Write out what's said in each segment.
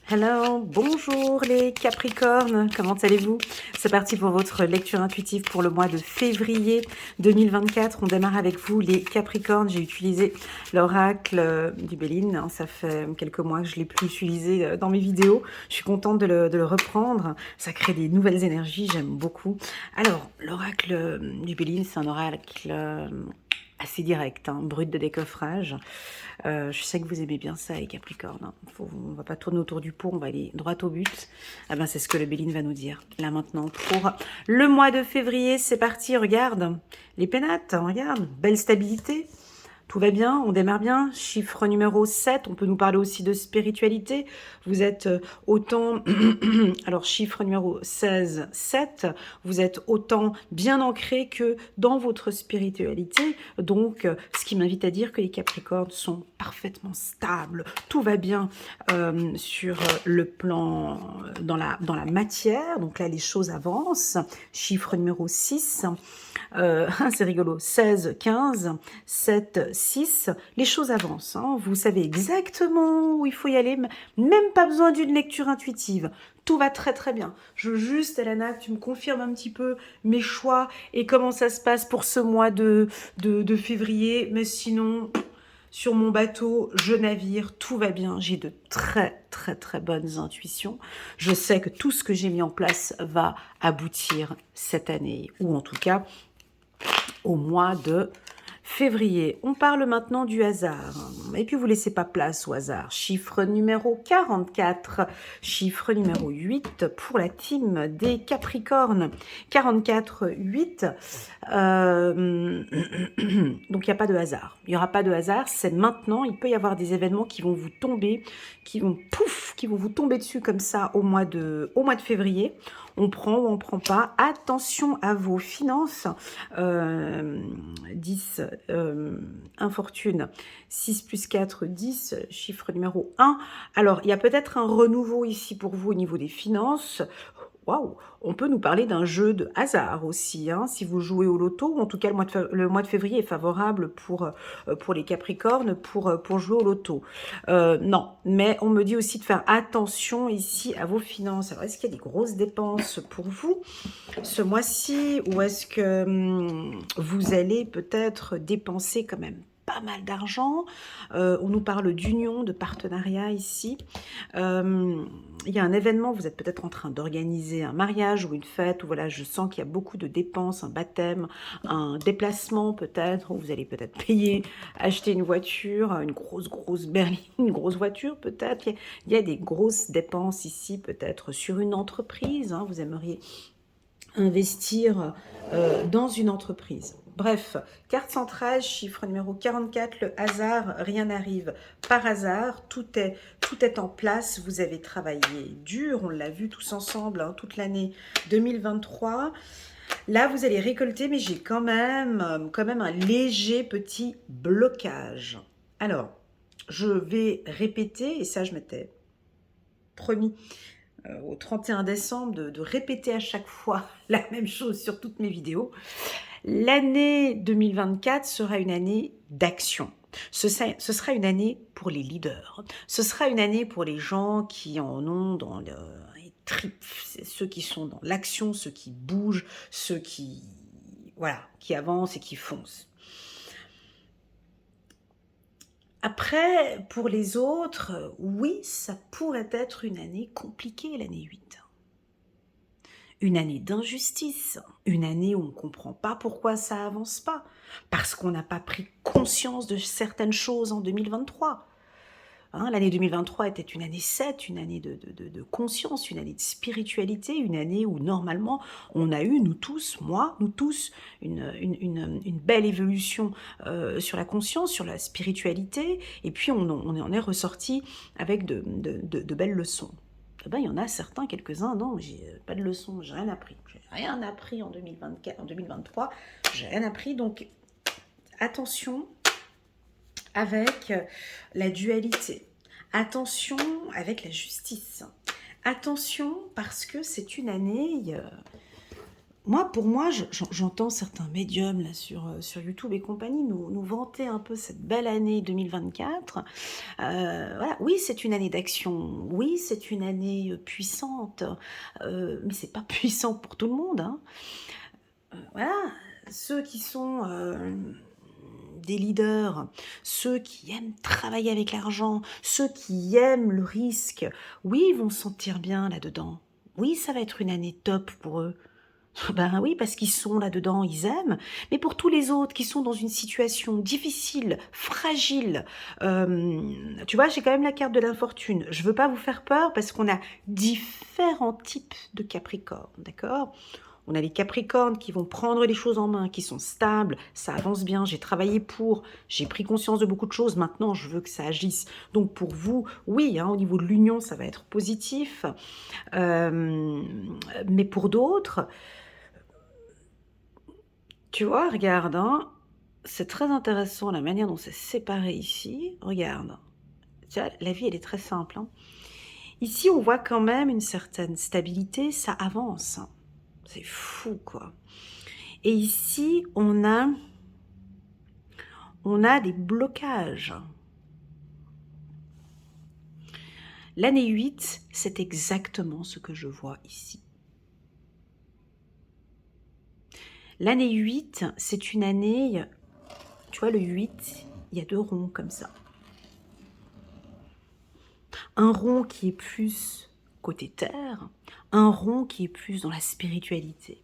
Hello, bonjour les Capricornes, comment allez-vous? C'est parti pour votre lecture intuitive pour le mois de février 2024. On démarre avec vous les Capricornes. J'ai utilisé l'oracle du Béline, hein. Ça fait quelques mois que je ne l'ai plus utilisé dans mes vidéos. Je suis contente de le reprendre. Ça crée des nouvelles énergies, j'aime beaucoup. Alors, l'oracle du Béline, c'est un oracle assez direct, hein, brut de décoffrage. Je sais que vous aimez bien ça, les Capricornes. Hein. On va pas tourner autour du pot, on va aller droit au but. Ah ben, c'est ce que le Béline va nous dire. Là maintenant, pour le mois de février, c'est parti. Regarde les pénates, regarde, belle stabilité. Tout va bien, on démarre bien. Chiffre numéro 7, on peut nous parler aussi de spiritualité. Vous êtes autant, alors chiffre numéro 16, 7, vous êtes autant bien ancré que dans votre spiritualité. Donc, ce qui m'invite à dire que les Capricornes sont parfaitement stables. Tout va bien sur le plan, dans la matière. Donc là, les choses avancent. Chiffre numéro 6, c'est rigolo, 16, 15, 7, 6, les choses avancent. Hein. Vous savez exactement où il faut y aller, même pas besoin d'une lecture intuitive. Tout va très très bien. Je veux juste, Elana, que tu me confirmes un petit peu mes choix et comment ça se passe pour ce mois de février. Mais sinon, sur mon bateau, je navire, tout va bien. J'ai de très très très bonnes intuitions. Je sais que tout ce que j'ai mis en place va aboutir cette année, ou en tout cas au mois de février. On parle maintenant du hasard. Et puis vous laissez pas place au hasard. Chiffre numéro 44, chiffre numéro 8 pour la team des Capricornes. 44, 8. Donc il n'y a pas de hasard. Il n'y aura pas de hasard, c'est maintenant. Il peut y avoir des événements qui vont vous tomber, qui vont vous tomber dessus comme ça au mois de février. On prend ou on prend pas. Attention à vos finances. 10, infortune. 6 plus 4, 10, chiffre numéro 1. Alors, il y a peut-être un renouveau ici pour vous au niveau des finances. Waouh, on peut nous parler d'un jeu de hasard aussi, hein, si vous jouez au loto. En tout cas, le mois de février est favorable pour les Capricornes pour jouer au loto. Non, mais on me dit aussi de faire attention ici à vos finances. Alors, est-ce qu'il y a des grosses dépenses pour vous ce mois-ci, ou est-ce que vous allez peut-être dépenser quand même pas mal d'argent? On nous parle d'union, de partenariat ici. Il y a un événement, vous êtes peut-être en train d'organiser un mariage ou une fête, où voilà, je sens qu'il y a beaucoup de dépenses, un baptême, un déplacement peut-être, où vous allez peut-être payer, acheter une voiture, une grosse berline, une grosse voiture peut-être. Il y a des grosses dépenses ici, peut-être sur une entreprise, hein, vous aimeriez investir dans une entreprise. Bref, carte centrale, chiffre numéro 44, le hasard, rien n'arrive par hasard, tout est en place, vous avez travaillé dur, on l'a vu tous ensemble, hein, toute l'année 2023. Là, vous allez récolter, mais j'ai quand même un léger petit blocage. Alors, je vais répéter, et ça je m'étais promis au 31 décembre de répéter à chaque fois la même chose sur toutes mes vidéos. L'année 2024 sera une année d'action. Ce sera une année pour les leaders. Ce sera une année pour les gens qui en ont dans les tripes, ceux qui sont dans l'action, ceux qui bougent, ceux qui avancent et qui foncent. Après, pour les autres, oui, ça pourrait être une année compliquée, l'année 8. Une année d'injustice, une année où on ne comprend pas pourquoi ça avance pas, parce qu'on n'a pas pris conscience de certaines choses en 2023. Hein, l'année 2023 était une année 7, une année de conscience, une année de spiritualité, une année où normalement on a eu, nous tous, une belle évolution sur la conscience, sur la spiritualité, et puis on en est ressorti avec de belles leçons. Eh ben, il y en a certains, quelques-uns, non, j'ai pas de leçons, j'ai rien appris. J'ai rien appris en 2024, en 2023, j'ai rien appris, donc attention avec la dualité, attention avec la justice, attention parce que c'est une année Pour moi, j'entends certains médiums là sur YouTube et compagnie nous vanter un peu cette belle année 2024. Voilà, oui, c'est une année d'action, oui, c'est une année puissante, mais c'est pas puissant pour tout le monde, hein. Voilà, ceux qui sont des leaders, ceux qui aiment travailler avec l'argent, ceux qui aiment le risque, oui, ils vont se sentir bien là-dedans. Oui, ça va être une année top pour eux. Ben oui, parce qu'ils sont là-dedans, ils aiment. Mais pour tous les autres qui sont dans une situation difficile, fragile, tu vois, j'ai quand même la carte de l'infortune. Je veux pas vous faire peur parce qu'on a différents types de Capricorne, d'accord? On a les Capricornes qui vont prendre les choses en main, qui sont stables, ça avance bien, j'ai travaillé pour, j'ai pris conscience de beaucoup de choses, maintenant je veux que ça agisse. Donc pour vous, oui, hein, au niveau de l'union, ça va être positif. Euh, mais pour d'autres, tu vois, regarde, hein, c'est très intéressant la manière dont c'est séparé ici. Regarde, tu vois, la vie, elle est très simple, hein. Ici, on voit quand même une certaine stabilité, ça avance, hein. C'est fou, quoi. Et ici, on a des blocages. L'année 8, c'est exactement ce que je vois ici. L'année 8, c'est une année, tu vois, le 8, il y a 2 ronds comme ça. Un rond qui est plus côté terre, un rond qui est plus dans la spiritualité.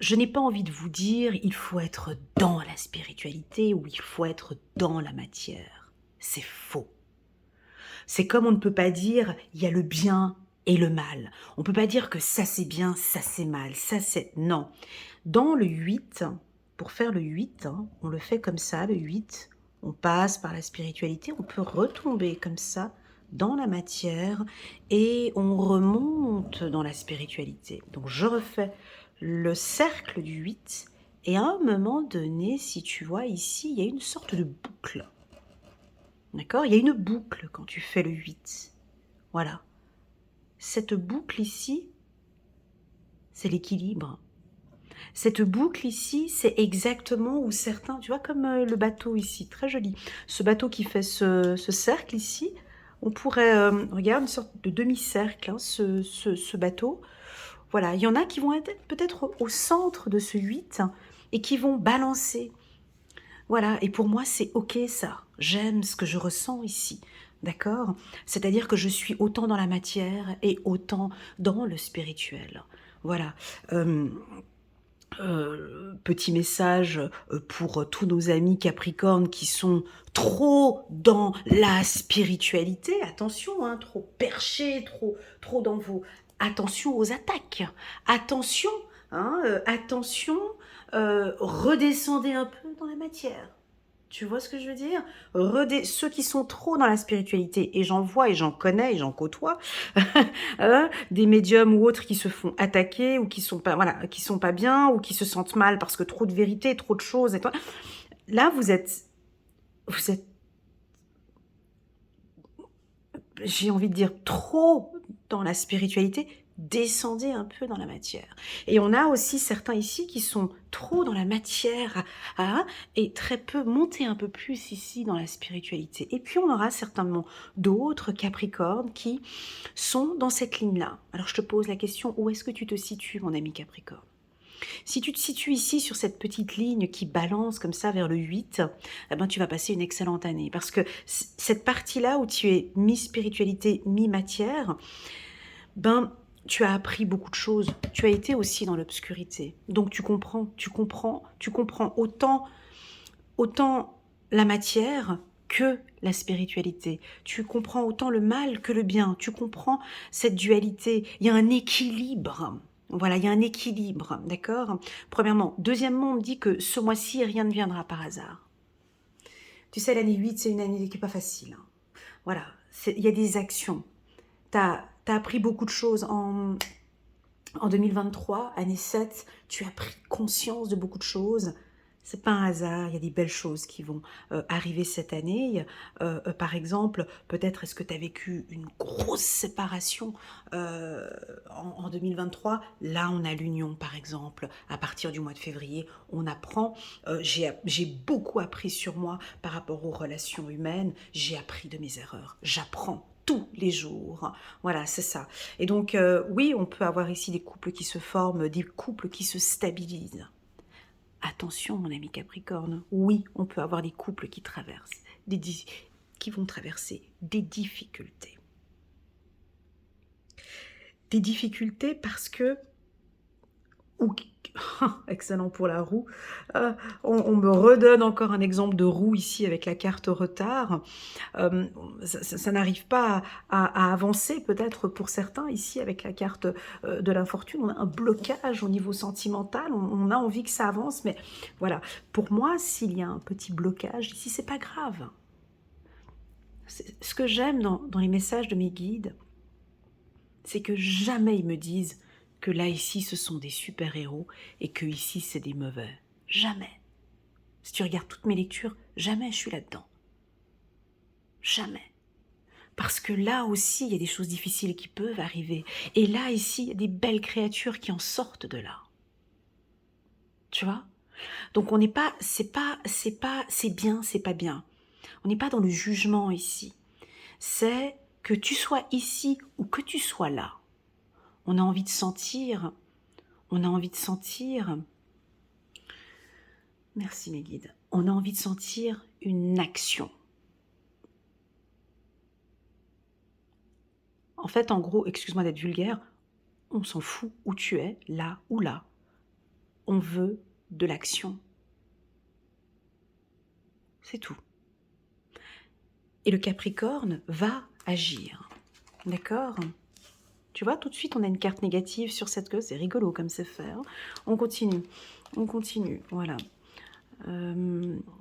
Je n'ai pas envie de vous dire il faut être dans la spiritualité ou il faut être dans la matière. C'est faux. C'est comme on ne peut pas dire il y a le bien et le mal. On ne peut pas dire que ça c'est bien, ça c'est mal, ça c'est... Non. Dans le 8, pour faire le 8, hein, on le fait comme ça, le 8, on passe par la spiritualité, on peut retomber comme ça dans la matière et on remonte dans la spiritualité. Donc je refais le cercle du 8 et à un moment donné, si tu vois ici, il y a une sorte de boucle. D'accord? Il y a une boucle quand tu fais le 8. Voilà. Cette boucle ici, c'est l'équilibre. Cette boucle ici, c'est exactement où certains, tu vois, comme le bateau ici, très joli. Ce bateau qui fait ce cercle ici, on pourrait, regarde, une sorte de demi-cercle, hein, ce bateau. Voilà, il y en a qui vont être peut-être au centre de ce 8 et qui vont balancer. Voilà, et pour moi, c'est ok ça. J'aime ce que je ressens ici. D'accord? C'est-à-dire que je suis autant dans la matière et autant dans le spirituel. Voilà. Petit message pour tous nos amis Capricornes qui sont trop dans la spiritualité. Attention, hein, trop perchés, trop dans vos... Attention aux attaques. Attention, hein, attention, redescendez un peu dans la matière. Tu vois ce que je veux dire? Ceux qui sont trop dans la spiritualité, et j'en vois, et j'en connais, et j'en côtoie, des médiums ou autres qui se font attaquer, ou qui sont pas, voilà, qui sont pas bien, ou qui se sentent mal parce que trop de vérité, trop de choses, et toi. Là, vous êtes, j'ai envie de dire, trop dans la spiritualité, descendez un peu dans la matière. Et on a aussi certains ici qui sont trop dans la matière et très peu, monter un peu plus ici dans la spiritualité. Et puis on aura certainement d'autres Capricornes qui sont dans cette ligne-là. Alors je te pose la question, où est-ce que tu te situes, mon ami Capricorne? Si tu te situes ici sur cette petite ligne qui balance comme ça vers le 8, eh ben, tu vas passer une excellente année. Parce que cette partie-là où tu es mi-spiritualité, mi-matière, ben, tu as appris beaucoup de choses. Tu as été aussi dans l'obscurité. Donc tu comprends autant la matière que la spiritualité. Tu comprends autant le mal que le bien. Tu comprends cette dualité. Il y a un équilibre. Voilà, il y a un équilibre, d'accord? Premièrement. Deuxièmement, on me dit que ce mois-ci, rien ne viendra par hasard. Tu sais, l'année 8, c'est une année qui n'est pas facile, hein. Voilà, il y a des actions. Tu as appris beaucoup de choses en 2023, année 7, tu as pris conscience de beaucoup de choses. C'est pas un hasard, il y a des belles choses qui vont arriver cette année. Par exemple, peut-être est-ce que tu as vécu une grosse séparation en 2023. Là, on a l'union, par exemple. À partir du mois de février, on apprend. J'ai beaucoup appris sur moi par rapport aux relations humaines. J'ai appris de mes erreurs. J'apprends tous les jours. Voilà, c'est ça. Et donc, oui, on peut avoir ici des couples qui se forment, des couples qui se stabilisent. Attention, mon ami Capricorne, oui, on peut avoir des couples qui traversent, qui vont traverser des difficultés. Des difficultés parce que, ou, excellent pour la roue, on me redonne encore un exemple de roue ici avec la carte retard. Ça n'arrive pas à avancer peut-être pour certains ici avec la carte de l'infortune. On a un blocage au niveau sentimental, on a envie que ça avance, mais voilà. Pour moi, s'il y a un petit blocage ici, c'est pas grave. Ce que j'aime dans les messages de mes guides, c'est que jamais ils me disent que là, ici, ce sont des super-héros et que ici, c'est des mauvais. Jamais. Si tu regardes toutes mes lectures, jamais je suis là-dedans. Jamais. Parce que là aussi, il y a des choses difficiles qui peuvent arriver. Et là, ici, il y a des belles créatures qui en sortent de là. Tu vois? Donc on n'est pas, c'est bien, c'est pas bien. On n'est pas dans le jugement ici. C'est que tu sois ici ou que tu sois là. On a envie de sentir, merci mes guides, on a envie de sentir une action. En fait, en gros, excuse-moi d'être vulgaire, on s'en fout où tu es, là ou là. On veut de l'action. C'est tout. Et le Capricorne va agir. D'accord? Tu vois, tout de suite, on a une carte négative sur cette queue. C'est rigolo comme c'est fait. Hein. On continue. Voilà.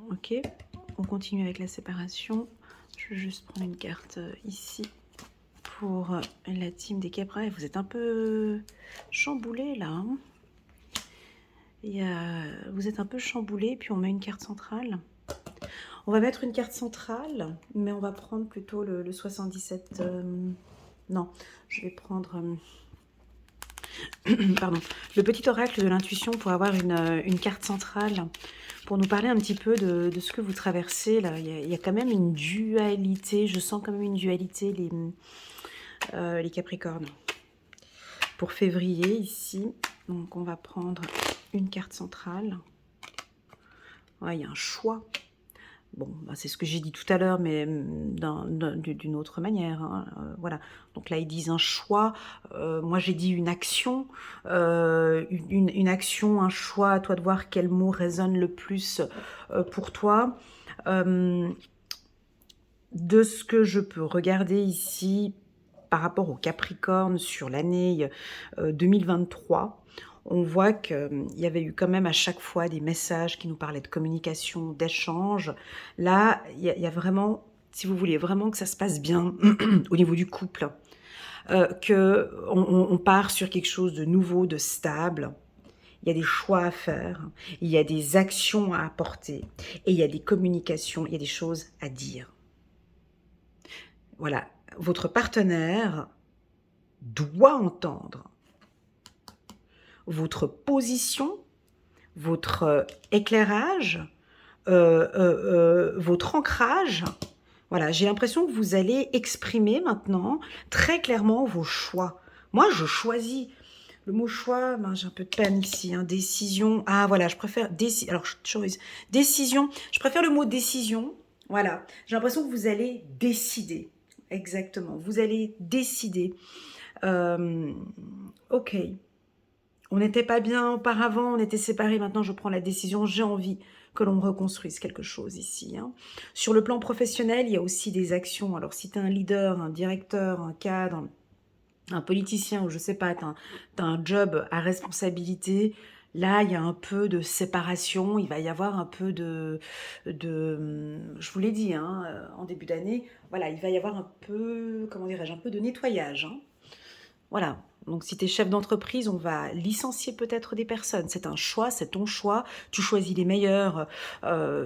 Ok. On continue avec la séparation. Je vais juste prendre une carte ici pour la team des Capra. Vous êtes un peu chamboulés là. Hein. Vous êtes un peu chamboulés. Puis on met une carte centrale. On va mettre une carte centrale, mais on va prendre plutôt le 77. Non, je vais prendre... pardon, le petit oracle de l'intuition pour avoir une carte centrale, pour nous parler un petit peu de ce que vous traversez. Là. Il y a quand même une dualité, je sens quand même une dualité, les Capricornes. Pour février, ici, donc on va prendre une carte centrale. Ouais, il y a un choix. Bon, bah c'est ce que j'ai dit tout à l'heure, mais d'une autre manière. Hein. Voilà. Donc là, ils disent un choix. Moi, j'ai dit une action. Une action, un choix. À toi de voir quel mot résonne le plus pour toi. De ce que je peux regarder ici par rapport au Capricorne sur l'année 2023, on voit qu'il y avait eu quand même à chaque fois des messages qui nous parlaient de communication, d'échange. Là, il y a vraiment, si vous voulez vraiment que ça se passe bien au niveau du couple, qu'on part sur quelque chose de nouveau, de stable. Il y a des choix à faire, il y a des actions à apporter et il y a des communications, il y a des choses à dire. Voilà, votre partenaire doit entendre votre position, votre éclairage, votre ancrage. Voilà, j'ai l'impression que vous allez exprimer maintenant très clairement vos choix. Moi, je choisis. Le mot choix, ben, j'ai un peu de peine ici. Hein, décision. Ah, voilà, je préfère alors, décision. Je préfère le mot décision. Voilà, j'ai l'impression que vous allez décider. Exactement, vous allez décider. Ok. On n'était pas bien auparavant, on était séparés, maintenant je prends la décision, j'ai envie que l'on reconstruise quelque chose ici. Hein. Sur le plan professionnel, il y a aussi des actions. Alors si tu es un leader, un directeur, un cadre, un politicien, ou je sais pas, tu as un job à responsabilité, là il y a un peu de séparation, il va y avoir un peu je vous l'ai dit, hein, en début d'année, voilà, il va y avoir un peu, comment dirais-je, un peu de nettoyage. Hein. Voilà. Donc, si tu es chef d'entreprise, on va licencier peut-être des personnes. C'est un choix, c'est ton choix. Tu choisis les meilleurs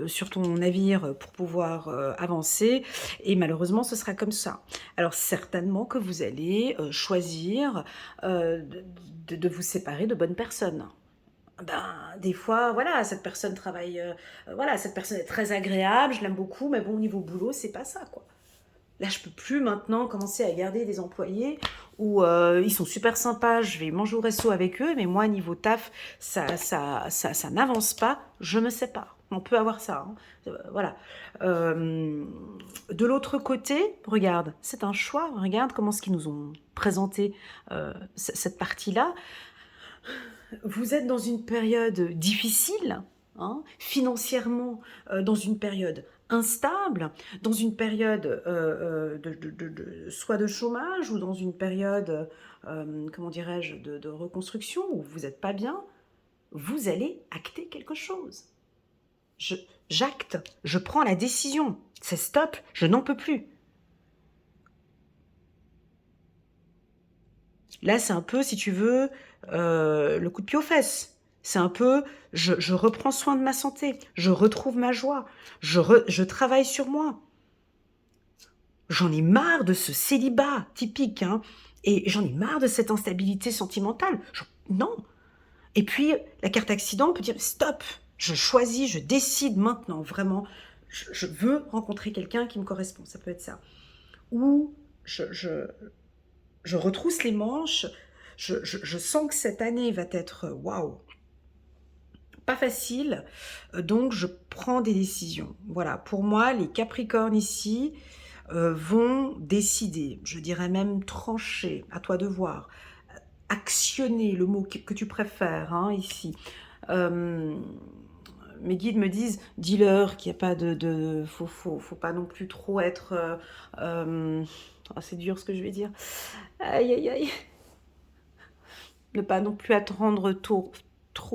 sur ton navire pour pouvoir avancer. Et malheureusement, ce sera comme ça. Alors, certainement que vous allez choisir de vous séparer de bonnes personnes. Ben, des fois, voilà, cette personne travaille, voilà, cette personne est très agréable, je l'aime beaucoup, mais bon, au niveau boulot, c'est pas ça, quoi. Là, je peux plus maintenant commencer à garder des employés où ils sont super sympas, je vais manger au resto avec eux, mais moi, niveau taf, ça n'avance pas, je me sépare. On peut avoir ça, hein. Voilà. Euh, de l'autre côté, regarde, c'est un choix. Regarde comment ce qu'ils nous ont présenté cette partie-là. Vous êtes dans une période difficile, hein, financièrement, dans une période instable, dans une période soit de chômage ou dans une période, comment dirais-je, de reconstruction où vous n'êtes pas bien, vous allez acter quelque chose. J'acte, je prends la décision. C'est stop, je n'en peux plus. Là, c'est un peu, si tu veux, le coup de pied aux fesses. C'est un peu, je reprends soin de ma santé, je retrouve ma joie, je travaille sur moi. J'en ai marre de ce célibat typique, hein, et j'en ai marre de cette instabilité sentimentale. Non. Et puis, la carte accident peut dire, stop, je choisis, je décide maintenant, vraiment, je veux rencontrer quelqu'un qui me correspond, ça peut être ça. Ou je retrousse les manches, je sens que cette année va être waouh, pas facile, donc je prends des décisions. Voilà, pour moi, les Capricornes ici vont décider, je dirais même trancher, à toi de voir, actionner, le mot que tu préfères hein, ici. Euh, mes guides me disent, dis-leur qu'il n'y a pas faut pas non plus trop être... oh, c'est dur ce que je vais dire. Aïe, aïe, aïe. Ne pas non plus attendre trop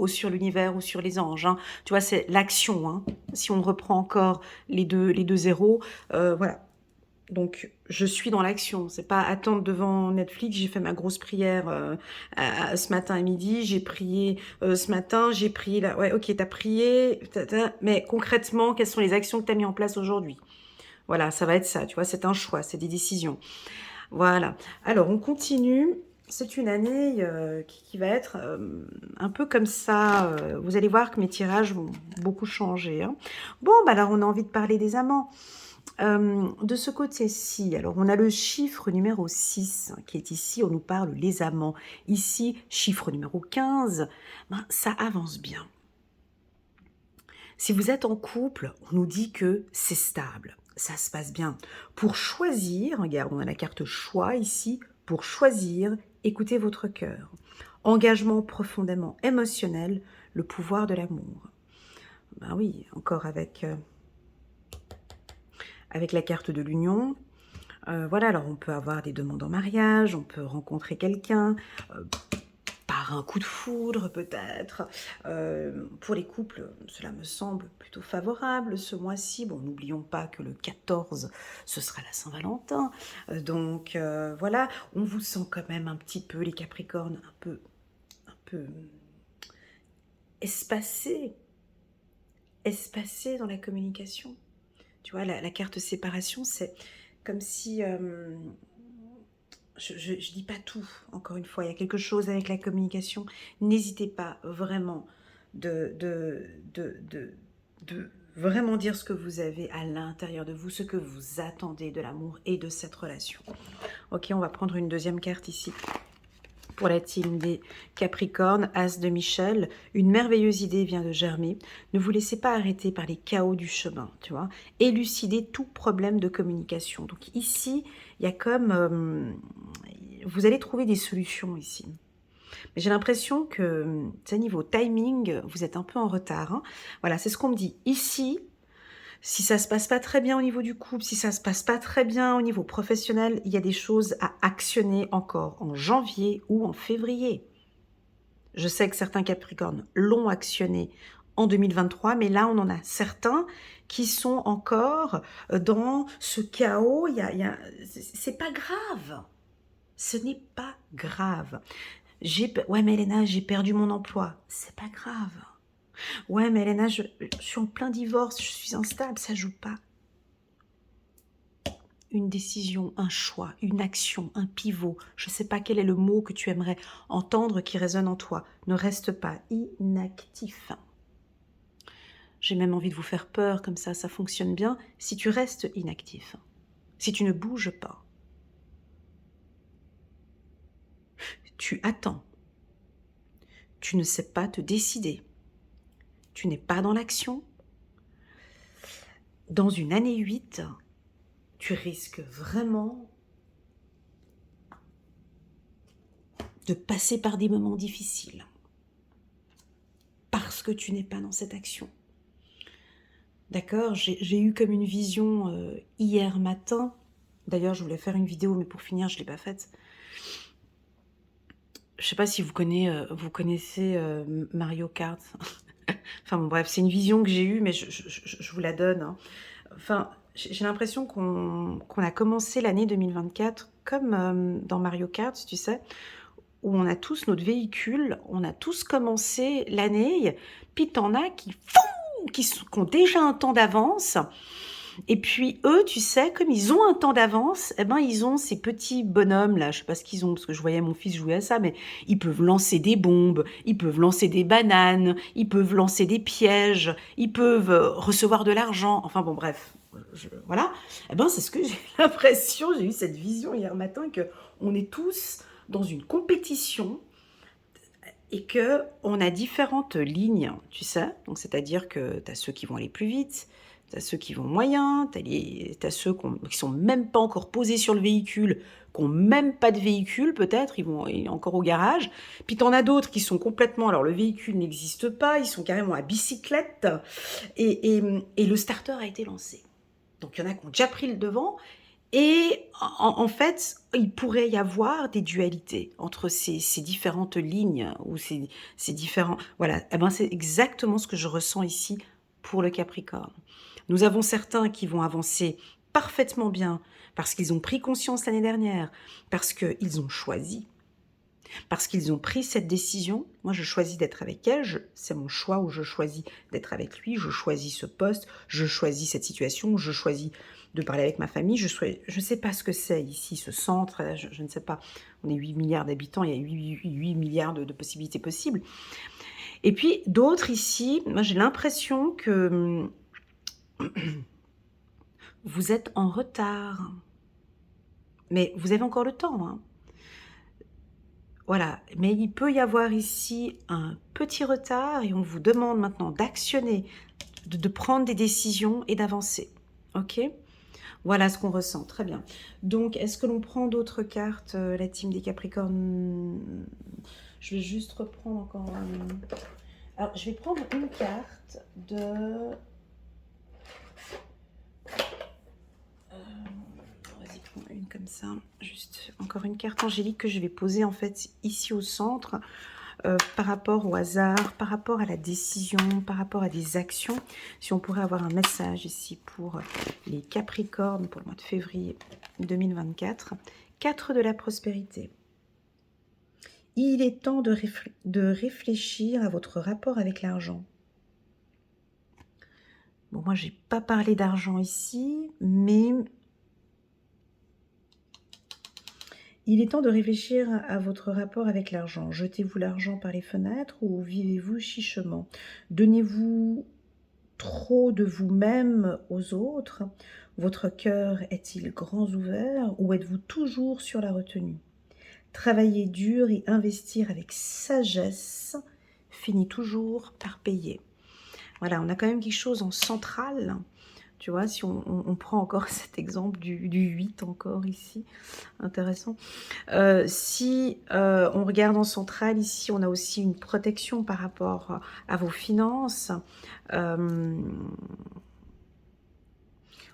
sur l'univers ou sur les anges. Hein. Tu vois, c'est l'action. Hein. Si on reprend encore les deux zéros, voilà. Donc, je suis dans l'action. C'est pas attendre devant Netflix. J'ai fait ma grosse prière ce matin à midi. J'ai prié ce matin. J'ai prié là. Ouais, ok, t'as prié. Mais concrètement, quelles sont les actions que t'as mis en place aujourd'hui? Voilà, ça va être ça. Tu vois, c'est un choix, c'est des décisions. Voilà. Alors, on continue. C'est une année qui va être un peu comme ça. Vous allez voir que mes tirages vont beaucoup changer. Hein. Bon, bah alors on a envie de parler des amants. De ce côté-ci, alors on a le chiffre numéro 6 qui est ici, on nous parle les amants. Ici, chiffre numéro 15, ben, ça avance bien. Si vous êtes en couple, on nous dit que c'est stable, ça se passe bien. Pour choisir, regarde, on a la carte choix ici, pour choisir, écoutez votre cœur. Engagement profondément émotionnel, le pouvoir de l'amour. Ben oui, encore avec la carte de l'union. Voilà, alors on peut avoir des demandes en mariage, on peut rencontrer quelqu'un, par un coup de foudre peut-être. Pour les couples, cela me semble plutôt favorable ce mois-ci. Bon, n'oublions pas que le 14, ce sera la Saint-Valentin. Donc voilà, on vous sent quand même un petit peu, les Capricornes, un peu espacés dans la communication. Tu vois, la carte séparation, c'est comme si... je ne dis pas tout, encore une fois, il y a quelque chose avec la communication. N'hésitez pas vraiment de vraiment dire ce que vous avez à l'intérieur de vous, ce que vous attendez de l'amour et de cette relation. Ok, on va prendre une deuxième carte ici. Pour la team des Capricornes, As de Michel, une merveilleuse idée vient de germer. Ne vous laissez pas arrêter par les chaos du chemin, tu vois. Élucidez tout problème de communication. Donc ici, il y a comme... vous allez trouver des solutions ici. Mais j'ai l'impression que, niveau timing, vous êtes un peu en retard. Hein. Voilà, c'est ce qu'on me dit. Ici, si ça se passe pas très bien au niveau du couple, si ça se passe pas très bien au niveau professionnel, il y a des choses à actionner encore en janvier ou en février. Je sais que certains Capricornes l'ont actionné en 2023, mais là, on en a certains qui sont encore dans ce chaos. C'est pas grave. Ce n'est pas grave. Ouais, mais Elena, j'ai perdu mon emploi. C'est pas grave. Ouais, mais Elena, je suis en plein divorce, je suis instable, ça joue pas. Une décision, un choix, une action, un pivot, je ne sais pas quel est le mot que tu aimerais entendre qui résonne en toi. Ne reste pas inactif. J'ai même envie de vous faire peur, comme ça fonctionne bien. Si tu restes inactif, si tu ne bouges pas, tu attends, tu ne sais pas te décider, tu n'es pas dans l'action, dans une année 8, tu risques vraiment de passer par des moments difficiles parce que tu n'es pas dans cette action. D'accord, j'ai eu comme une vision hier matin. D'ailleurs, je voulais faire une vidéo, mais pour finir, je ne l'ai pas faite. Je ne sais pas si vous connaissez Mario Kart. Enfin bon, bref, c'est une vision que j'ai eue, mais je vous la donne. Hein. Enfin, j'ai l'impression qu'on a commencé l'année 2024 comme dans Mario Kart, tu sais, où on a tous notre véhicule, on a tous commencé l'année, puis t'en as qui ont déjà un temps d'avance. Et puis eux, tu sais, comme ils ont un temps d'avance, eh ben ils ont ces petits bonhommes là, je sais pas ce qu'ils ont parce que je voyais mon fils jouer à ça, mais ils peuvent lancer des bombes, ils peuvent lancer des bananes, ils peuvent lancer des pièges, ils peuvent recevoir de l'argent. Enfin bon, bref, voilà. Eh ben c'est ce que j'ai l'impression, j'ai eu cette vision hier matin que on est tous dans une compétition et que on a différentes lignes, tu sais. Donc c'est-à-dire que tu as ceux qui vont aller plus vite, tu as ceux qui vont moyen, tu as ceux qui sont même pas encore posés sur le véhicule, qui n'ont même pas de véhicule peut-être, ils vont encore au garage. Puis tu en as d'autres qui sont complètement, alors le véhicule n'existe pas, ils sont carrément à bicyclette et le starter a été lancé. Donc il y en a qui ont déjà pris le devant. Et en fait, il pourrait y avoir des dualités entre ces différentes lignes ou ces différents... Voilà, eh ben, c'est exactement ce que je ressens ici pour le Capricorne. Nous avons certains qui vont avancer parfaitement bien parce qu'ils ont pris conscience l'année dernière, parce qu'ils ont choisi, parce qu'ils ont pris cette décision. Moi, je choisis d'être avec elle, c'est mon choix où je choisis d'être avec lui, je choisis ce poste, je choisis cette situation, je choisis de parler avec ma famille, je ne sais pas ce que c'est ici, ce centre, je ne sais pas. On est 8 milliards d'habitants, il y a 8 milliards de possibilités possibles. Et puis, d'autres ici, moi j'ai l'impression que vous êtes en retard. Mais vous avez encore le temps, hein. Voilà, mais il peut y avoir ici un petit retard et on vous demande maintenant d'actionner, de prendre des décisions et d'avancer. Ok? Voilà ce qu'on ressent, très bien. Donc, est-ce que l'on prend d'autres cartes, la team des Capricornes? Je vais juste reprendre encore... Alors, je vais prendre une carte de... Vas-y, prends une comme ça. Juste encore une carte angélique que je vais poser en fait ici au centre. Par rapport au hasard, par rapport à la décision, par rapport à des actions. Si on pourrait avoir un message ici pour les Capricornes pour le mois de février 2024. 4 de la prospérité. Il est temps de réfléchir à votre rapport avec l'argent. Bon, moi, j'ai pas parlé d'argent ici, mais... Il est temps de réfléchir à votre rapport avec l'argent. Jetez-vous l'argent par les fenêtres ou vivez-vous chichement? Donnez-vous trop de vous-même aux autres? Votre cœur est-il grand ouvert ou êtes-vous toujours sur la retenue? Travailler dur et investir avec sagesse finit toujours par payer. Voilà, on a quand même quelque chose en centrale. Tu vois, si on prend encore cet exemple du 8 encore ici, intéressant. Si on regarde en centrale, ici, on a aussi une protection par rapport à vos finances. On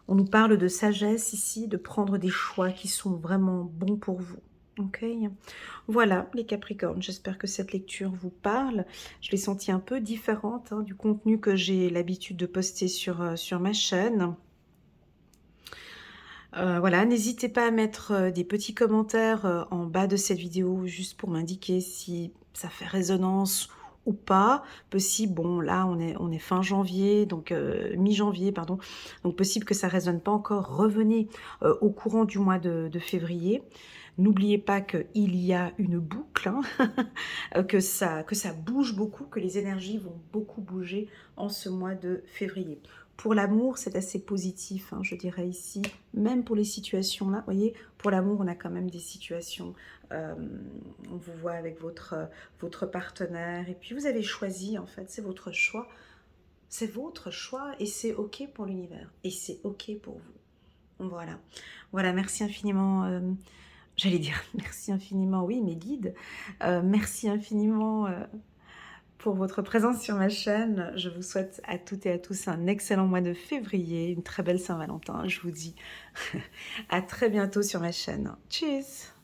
nous parle de sagesse ici, de prendre des choix qui sont vraiment bons pour vous. Ok, voilà les Capricornes, j'espère que cette lecture vous parle. Je l'ai sentie un peu différente du contenu que j'ai l'habitude de poster sur ma chaîne. Voilà, n'hésitez pas à mettre, des petits commentaires, en bas de cette vidéo, juste pour m'indiquer si ça fait résonance ou pas. Possible, bon là on est fin janvier, donc mi-janvier pardon, donc possible que ça résonne pas encore. Revenez, au courant du mois de février. N'oubliez pas qu'il y a une boucle, hein, que ça bouge beaucoup, que les énergies vont beaucoup bouger en ce mois de février. Pour l'amour, c'est assez positif, hein, je dirais ici, même pour les situations là, vous voyez, pour l'amour, on a quand même des situations, on vous voit avec votre partenaire, et puis vous avez choisi, en fait, c'est votre choix, et c'est OK pour l'univers, et c'est OK pour vous. Voilà. Voilà, merci infiniment, j'allais dire merci infiniment, oui, mes guides, merci infiniment, pour votre présence sur ma chaîne. Je vous souhaite à toutes et à tous un excellent mois de février, une très belle Saint-Valentin. Je vous dis à très bientôt sur ma chaîne. Tchuss!